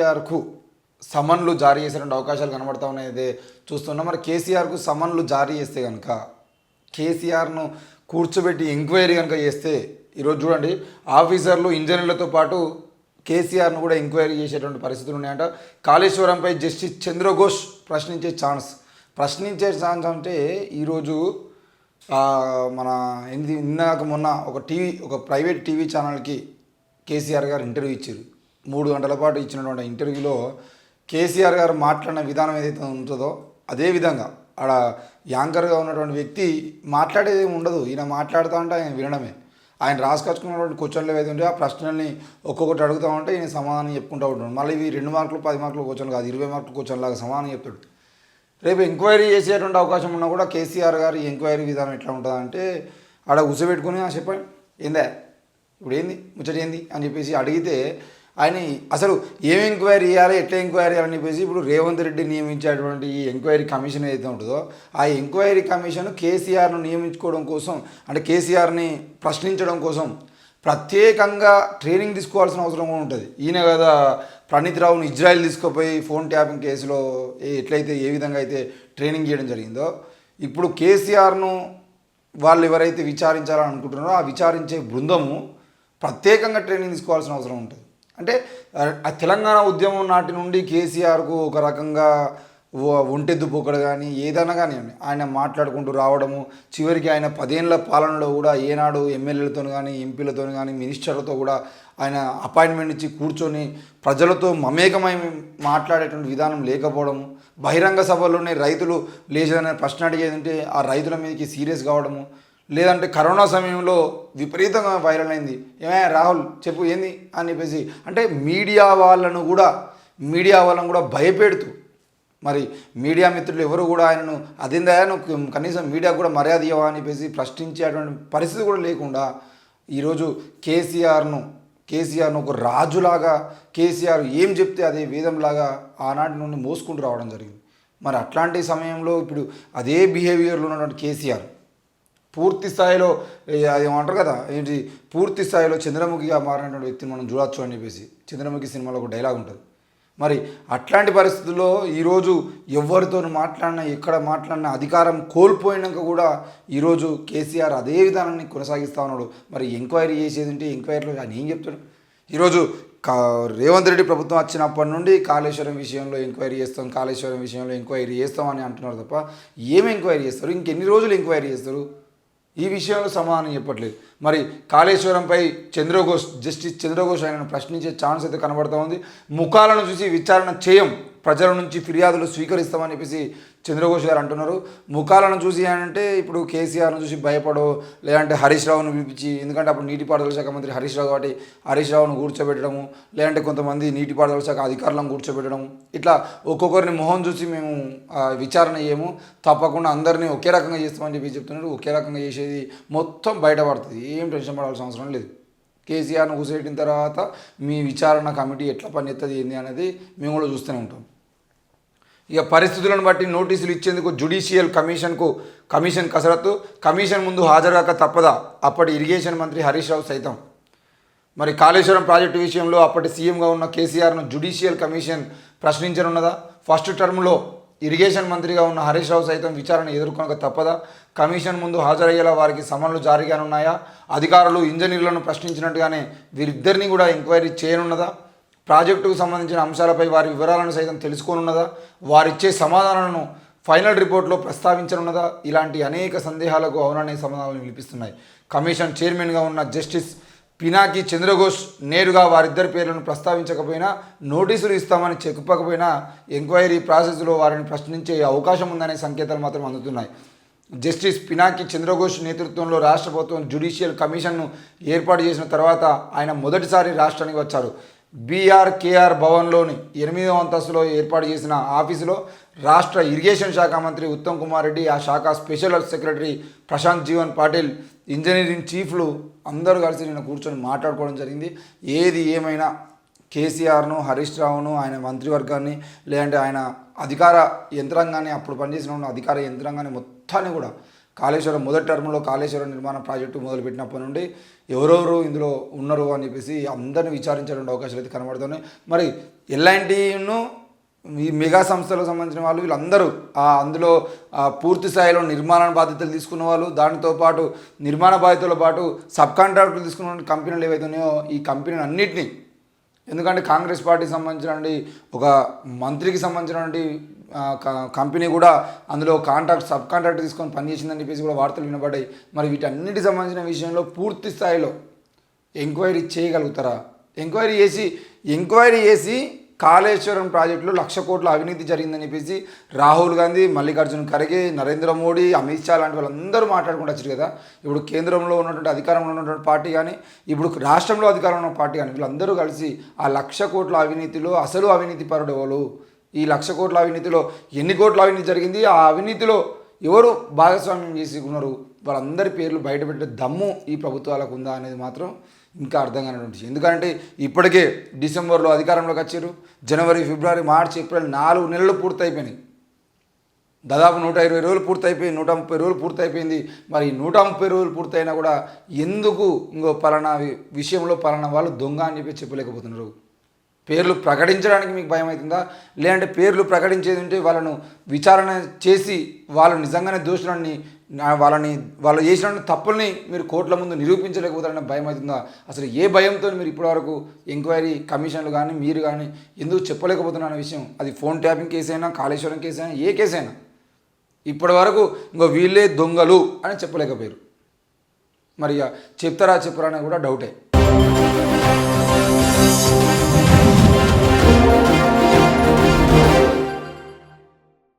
కేసీఆర్కు సమన్లు జారీ చేసేటువంటి అవకాశాలు కనబడతా ఉన్నాయి చూస్తున్నాం. మరి కేసీఆర్కు సమన్లు జారీ చేస్తే కనుక కేసీఆర్ను కూర్చోబెట్టి ఎంక్వైరీ కనుక చేస్తే ఈరోజు చూడండి ఆఫీసర్లు ఇంజనీర్లతో పాటు కేసీఆర్ను కూడా ఎంక్వైరీ చేసేటువంటి పరిస్థితులు ఉన్నాయంట. కాళేశ్వరంపై జస్టిస్ చంద్రఘోష్ ప్రశ్నించే ఛాన్స్ అంటే ఈరోజు మన నిన్నక మొన్న ఒక ప్రైవేట్ టీవీ ఛానల్కి కేసీఆర్ గారు ఇంటర్వ్యూ ఇచ్చారు. 3 గంటల పాటు ఇచ్చినటువంటి ఇంటర్వ్యూలో కేసీఆర్ గారు మాట్లాడిన విధానం ఏదైతే ఉంటుందో అదేవిధంగా ఆడ యాంకర్గా ఉన్నటువంటి వ్యక్తి మాట్లాడేది ఉండదు. ఈయన మాట్లాడుతూ ఉంటే ఆయన వినడమే. ఆయన రాసుకొచ్చుకున్నటువంటి క్వశ్చన్లు ఏదైతే ఉంటే ఆ ప్రశ్నల్ని ఒక్కొక్కటి అడుగుతూ ఉంటే ఈయన సమాధానం చెప్పుకుంటూ ఉంటాడు. మళ్ళీ ఇవి 2 మార్కులు 10 మార్కులు క్వశ్చన్లు కాదు, 20 మార్కులు క్వశ్చన్ లాగా సమాధానం చెప్తాడు. రేపు ఎంక్వైరీ చేసేటువంటి అవకాశం ఉన్నా కూడా కేసీఆర్ గారు ఎంక్వైరీ విధానం ఎట్లా ఉంటుందంటే ఆడ కూర్చోబెట్టుకుని చెప్పండి ఏందా ఇప్పుడు ఏంది ముచ్చట ఏంది అని చెప్పేసి అడిగితే ఆయన అసలు ఏం ఎంక్వైరీ చేయాలి ఎట్లా ఎంక్వైరీ చేయాలని చెప్పేసి ఇప్పుడు రేవంత్ రెడ్డి నియమించేటువంటి ఈ ఎంక్వైరీ కమిషన్ ఏదైతే ఉంటుందో ఆ ఎంక్వైరీ కమిషన్ కేసీఆర్ను నియమించుకోవడం కోసం అంటే కేసీఆర్ని ప్రశ్నించడం కోసం ప్రత్యేకంగా ట్రైనింగ్ తీసుకోవాల్సిన అవసరం కూడా ఉంటుంది. ఈయన కదా ప్రణీత్ రావును ఇజ్రాయెల్ తీసుకుపోయి ఫోన్ ట్యాపింగ్ కేసులో ఎట్లయితే ఏ విధంగా అయితే ట్రైనింగ్ చేయడం జరిగిందో ఇప్పుడు కేసీఆర్ను వాళ్ళు ఎవరైతే విచారించాలని అనుకుంటున్నారో ఆ విచారించే బృందము ప్రత్యేకంగా ట్రైనింగ్ తీసుకోవాల్సిన అవసరం ఉంటుంది. అంటే ఆ తెలంగాణ ఉద్యమం నాటి నుండి కేసీఆర్కు ఒక రకంగా ఒంటెద్దు పోకడు కానీ ఏదైనా కానీ ఆయన మాట్లాడుకుంటూ రావడము చివరికి ఆయన 10 ఏళ్ల పాలనలో కూడా ఏనాడు ఎమ్మెల్యేలతో కానీ ఎంపీలతో కానీ మినిస్టర్లతో కూడా ఆయన అపాయింట్మెంట్ ఇచ్చి కూర్చొని ప్రజలతో మమేకమై మాట్లాడేటువంటి విధానం లేకపోవడము బహిరంగ సభల్లోనే రైతులు లేదని ప్రశ్న అడిగేదంటే ఆ రైతుల మీదకి సీరియస్ కావడము లేదంటే కరోనా సమయంలో విపరీతంగా వైరల్ అయింది ఏమైనా రాహుల్ చెప్పు ఏంది అని చెప్పేసి అంటే మీడియా వాళ్ళను కూడా భయపెడుతూ మరి మీడియా మిత్రులు ఎవరు కూడా ఆయనను అదేందా నువ్వు కనీసం మీడియా కూడా మర్యాద ఇవ్వవా అని చెప్పేసి ప్రశ్నించేటువంటి పరిస్థితి కూడా లేకుండా ఈరోజు కేసీఆర్ను ఒక రాజులాగా కేసీఆర్ ఏం చెప్తే అదే వేదంలాగా ఆనాటి నుండి మోసుకుంటూ రావడం జరిగింది. మరి అట్లాంటి సమయంలో ఇప్పుడు అదే బిహేవియర్లో ఉన్నటువంటి కేసీఆర్ పూర్తి స్థాయిలో అది ఏమంటారు కదా ఏంటి పూర్తి స్థాయిలో చంద్రముఖిగా మారినటువంటి వ్యక్తిని మనం చూడొచ్చు అని చెప్పేసి చంద్రముఖి సినిమాలో ఒక డైలాగ్ ఉంటుంది. మరి అట్లాంటి పరిస్థితుల్లో ఈరోజు ఎవరితో మాట్లాడినా ఎక్కడ మాట్లాడినా అధికారం కోల్పోయినాక కూడా ఈరోజు కేసీఆర్ అదే విధానాన్ని కొనసాగిస్తూ ఉన్నాడు. మరి ఎంక్వైరీ చేసేది ఉంటే ఎంక్వైరీలో ఆయన ఏం చెప్తాడు? ఈరోజు రేవంత్ రెడ్డి ప్రభుత్వం వచ్చినప్పటి నుండి కాళేశ్వరం విషయంలో ఎంక్వైరీ చేస్తాం అని అంటున్నారు తప్ప ఏం ఎంక్వైరీ చేస్తారు? ఇంకెన్ని రోజులు ఎంక్వైరీ చేస్తారు? ఈ విషయంలో సమాధానం చెప్పట్లేదు. మరి కాళేశ్వరంపై జస్టిస్ చంద్రఘోష్ ఆయనను ప్రశ్నించే ఛాన్స్ అయితే కనబడుతూ ఉంది. ముఖాలను చూసి విచారణ చేయం, ప్రజల నుంచి ఫిర్యాదులు స్వీకరిస్తామని చెప్పేసి చంద్రఘోష్ గారు అంటున్నారు. ముఖాలను చూసి అంటే ఇప్పుడు కేసీఆర్ను చూసి భయపడో లేదంటే హరీష్ రావును పిలిపించి ఎందుకంటే అప్పుడు నీటిపారుదల శాఖ మంత్రి హరీష్ రావు కాబట్టి హరీష్ రావును కూర్చోబెట్టడము లేదంటే కొంతమంది నీటిపారుదల శాఖ అధికారులను కూర్చోబెట్టడం ఇట్లా ఒక్కొక్కరిని మొహం చూసి మేము విచారణ చేయము తప్పకుండా అందరినీ ఒకే రకంగా చేస్తామని చెప్పి చెప్తున్నారు. ఒకే రకంగా చేసేది మొత్తం బయటపడుతుంది. ఏం టెన్షన్ పడాల్సిన అవసరం లేదు. కేసీఆర్ను కూర్చోబెట్టిన తర్వాత మీ విచారణ కమిటీ ఎట్లా పనిచేస్తుంది ఏంది అనేది మేము కూడా చూస్తూనే ఉంటాం. ఇక పరిస్థితులను బట్టి నోటీసులు ఇచ్చేందుకు జ్యుడిషియల్ కమిషన్ కసరత్తు కమిషన్ ముందు హాజరుగాక తప్పదా అప్పటి ఇరిగేషన్ మంత్రి హరీష్ రావు సైతం. మరి కాళేశ్వరం ప్రాజెక్టు విషయంలో అప్పటి సీఎంగా ఉన్న కేసీఆర్ను జ్యుడిషియల్ కమిషన్ ప్రశ్నించనున్నదా? ఫస్ట్ టర్మ్లో ఇరిగేషన్ మంత్రిగా ఉన్న హరీష్ రావు సైతం విచారణ ఎదుర్కొనక తప్పదా? కమిషన్ ముందు హాజరయ్యేలా వారికి సమన్లు జారీగానున్నాయా? అధికారులు ఇంజనీర్లను ప్రశ్నించినట్టుగానే వీరిద్దరిని కూడా ఎంక్వైరీ చేయనున్నదా? ప్రాజెక్టుకు సంబంధించిన అంశాలపై వారి వివరాలను సైతం తెలుసుకోనున్నదా? వారిచ్చే సమాధానాలను ఫైనల్ రిపోర్ట్లో ప్రస్తావించనున్నదా? ఇలాంటి అనేక సందేహాలకు అవుననే సమాధానాలు వినిపిస్తున్నాయి. కమిషన్ చైర్మన్గా ఉన్న జస్టిస్ పినాకి చంద్రఘోష్ నేరుగా వారిద్దరి పేర్లను ప్రస్తావించకపోయినా నోటీసులు ఇస్తామని చెప్పకపోయినా ఎంక్వైరీ ప్రాసెస్లో వారిని ప్రశ్నించే అవకాశం ఉందనే సంకేతాలు మాత్రం అందుతున్నాయి. జస్టిస్ పినాకి చంద్రఘోష్ నేతృత్వంలో రాష్ట్ర ప్రభుత్వం జ్యుడిషియల్ కమిషన్ను ఏర్పాటు చేసిన తర్వాత ఆయన మొదటిసారి రాష్ట్రానికి వచ్చారు. బీఆర్కేఆర్ భవన్లోని 8వ అంతస్తులో ఏర్పాటు చేసిన ఆఫీసులో రాష్ట్ర ఇరిగేషన్ శాఖ మంత్రి ఉత్తమ్ కుమార్ రెడ్డి, ఆ శాఖ special secretary Prashant Jeevan Patil, engineering చీఫ్లు అందరూ కలిసి నిన్న కూర్చొని మాట్లాడుకోవడం జరిగింది. ఏది ఏమైనా కేసీఆర్ను హరీష్ రావును ఆయన మంత్రివర్గాన్ని లేదంటే ఆయన అధికార యంత్రాంగాన్ని అప్పుడు పనిచేసిన అధికార యంత్రాంగాన్ని మొత్తాన్ని కూడా కాళేశ్వరం మొదటి టర్మ్లో కాళేశ్వరం నిర్మాణ ప్రాజెక్టు మొదలుపెట్టినప్పటి నుండి ఎవరెవరు ఇందులో ఉన్నారు అని చెప్పేసి అందరిని విచారించేటువంటి అవకాశాలు అయితే కనబడుతున్నాయి. మరి ఎల్ఐన్టీను ఈ మెగా సంస్థలకు సంబంధించిన వాళ్ళు వీళ్ళందరూ అందులో పూర్తి స్థాయిలో నిర్మాణ బాధ్యతలు తీసుకున్న వాళ్ళు, దానితో పాటు నిర్మాణ బాధ్యతలతో పాటు సబ్ కాంట్రాక్టులు తీసుకున్న కంపెనీలు ఏవైతే ఉన్నాయో ఈ కంపెనీలు అన్నింటినీ, ఎందుకంటే కాంగ్రెస్ పార్టీకి సంబంధించినటువంటి ఒక మంత్రికి సంబంధించినటువంటి కంపెనీ కూడా అందులో సబ్ కాంట్రాక్ట్ తీసుకొని పనిచేసిందని చెప్పేసి కూడా వార్తలు వినబడ్డాయి. మరి వీటన్నిటికి సంబంధించిన విషయంలో పూర్తి స్థాయిలో ఎంక్వైరీ చేయగలుగుతారా? ఎంక్వైరీ చేసి కాళేశ్వరం ప్రాజెక్టులో 1,00,000 కోట్ల అవినీతి జరిగిందని చెప్పేసి రాహుల్ గాంధీ, మల్లికార్జున ఖర్గే, నరేంద్ర మోడీ, అమిత్ షా లాంటి వాళ్ళందరూ మాట్లాడుకుంటూ వచ్చారు కదా. ఇప్పుడు కేంద్రంలో ఉన్నటువంటి అధికారంలో ఉన్నటువంటి పార్టీ కానీ, ఇప్పుడు రాష్ట్రంలో అధికారంలో ఉన్న పార్టీ కానీ, వీళ్ళందరూ కలిసి ఆ 1,00,000 కోట్ల అవినీతిలో అసలు అవినీతి పరుడు ఎవరు, ఈ 1,00,000 కోట్ల అవినీతిలో ఎన్ని కోట్ల అవినీతి జరిగింది, ఆ అవినీతిలో ఎవరు భాగస్వామ్యం చేసి ఉన్నారు, వాళ్ళందరి పేర్లు బయటపెట్టే దమ్ము ఈ ప్రభుత్వాలకు ఉందా అనేది మాత్రం ఇంకా అర్థం కానిటువంటి విషయం. ఎందుకంటే ఇప్పటికే డిసెంబర్లో అధికారంలోకి వచ్చారు, జనవరి, ఫిబ్రవరి, మార్చి, ఏప్రిల్ 4 నెలలు పూర్తయిపోయినాయి. దాదాపు 120 రోజులు పూర్తయిపోయి 130 రోజులు పూర్తయిపోయింది. మరి 130 రోజులు పూర్తయినా కూడా ఎందుకు ఇంకో పలానా విషయంలో పలానా వాళ్ళు దొంగ అని చెప్పి చెప్పలేకపోతున్నారు? పేర్లు ప్రకటించడానికి మీకు భయం అవుతుందా? లేదంటే పేర్లు ప్రకటించేది ఉంటే వాళ్ళను విచారణ చేసి వాళ్ళు నిజంగానే దోషులని వాళ్ళు చేసిన తప్పుల్ని మీరు కోర్టుల ముందు నిరూపించలేకపోతారనే భయం అవుతుందా? అసలు ఏ భయంతో మీరు ఇప్పటివరకు ఎంక్వైరీ కమిషన్లు కానీ మీరు కానీ ఎందుకు చెప్పలేకపోతున్నా విషయం? అది ఫోన్ ట్యాపింగ్ కేసు అయినా, కాళేశ్వరం కేసు అయినా, ఏ కేసు అయినా ఇప్పటి వరకు ఇంకో వీళ్ళే దొంగలు అని చెప్పలేకపోయారు. మరి చెప్పరా అని కూడా డౌటే.